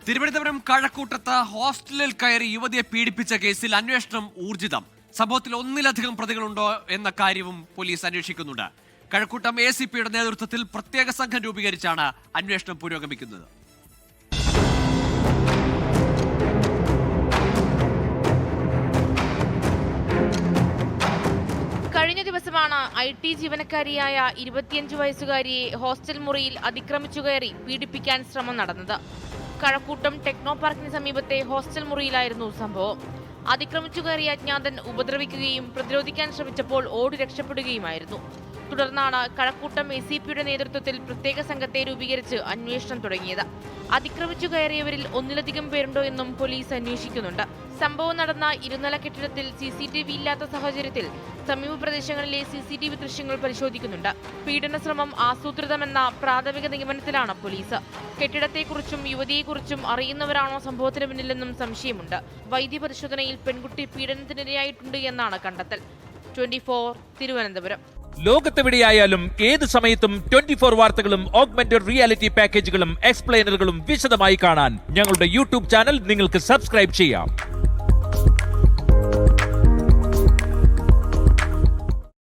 തിരുവനന്തപുരം കഴക്കൂട്ടത്ത് ഹോസ്റ്റലിൽ കയറി യുവതിയെ പീഡിപ്പിച്ച കേസിൽ അന്വേഷണം ഊർജിതം. സംഭവത്തിൽ ഒന്നിലധികം പ്രതികളുണ്ടോ എന്ന കാര്യവും പോലീസ് അന്വേഷിക്കുന്നുണ്ട്. കഴക്കൂട്ടം ACPയുടെ നേതൃത്വത്തിൽ പ്രത്യേക സംഘം രൂപീകരിച്ചാണ് അന്വേഷണം പുരോഗമിക്കുന്നത്. കഴിഞ്ഞ ദിവസമാണ് IT ജീവനക്കാരിയായ 25 വയസ്സുകാരിയെ ഹോസ്റ്റൽ മുറിയിൽ അതിക്രമിച്ചു കയറി പീഡിപ്പിക്കാൻ ശ്രമം നടന്നത്. കഴക്കൂട്ടം ടെക്നോ പാർക്കിന് സമീപത്തെ ഹോസ്റ്റൽ മുറിയിലായിരുന്നു സംഭവം. അതിക്രമിച്ചു കയറിയ അജ്ഞാതൻ ഉപദ്രവിക്കുകയും പ്രതിരോധിക്കാൻ ശ്രമിച്ചപ്പോൾ ഓടി രക്ഷപ്പെടുകയുമായിരുന്നു. തുടർന്നാണ് കഴക്കൂട്ടം ACPയുടെ നേതൃത്വത്തിൽ പ്രത്യേക സംഘത്തെ രൂപീകരിച്ച് അന്വേഷണം തുടങ്ങിയത്. അതിക്രമിച്ചു കയറിയവരിൽ ഒന്നിലധികം പേരുണ്ടോ എന്നും പോലീസ് അന്വേഷിക്കുന്നുണ്ട്. സംഭവം നടന്ന ഇരുനില കെട്ടിടത്തിൽ CCTV ഇല്ലാത്ത സാഹചര്യത്തിൽ സമീപ പ്രദേശങ്ങളിലെ CCTV ദൃശ്യങ്ങൾ പരിശോധിക്കുന്നുണ്ട്. പീഡന ശ്രമം ആസൂത്രിതമെന്ന പ്രാഥമിക നിഗമനത്തിലാണ് പോലീസ്. കെട്ടിടത്തെക്കുറിച്ചും യുവതിയെക്കുറിച്ചും അറിയുന്നവരാണോ സംഭവത്തിന് പിന്നിലെന്നും സംശയമുണ്ട്. വൈദ്യപരിശോധനയിൽ പെൺകുട്ടി പീഡനത്തിനിരയായിട്ടുണ്ട് എന്നാണ് കണ്ടെത്തൽ. 24 തിരുവനന്തപുരം. ലോകത്തെവിടെയായാലും ഏത് സമയത്തും 24 വാർത്തകളും ഓഗ്മെന്റഡ് റിയാലിറ്റി പാക്കേജുകളും എക്സ്പ്ലെയിനറുകളും വിശദമായി കാണാൻ ഞങ്ങളുടെ YouTube ചാനൽ നിങ്ങൾക്ക് സബ്സ്ക്രൈബ് ചെയ്യാം.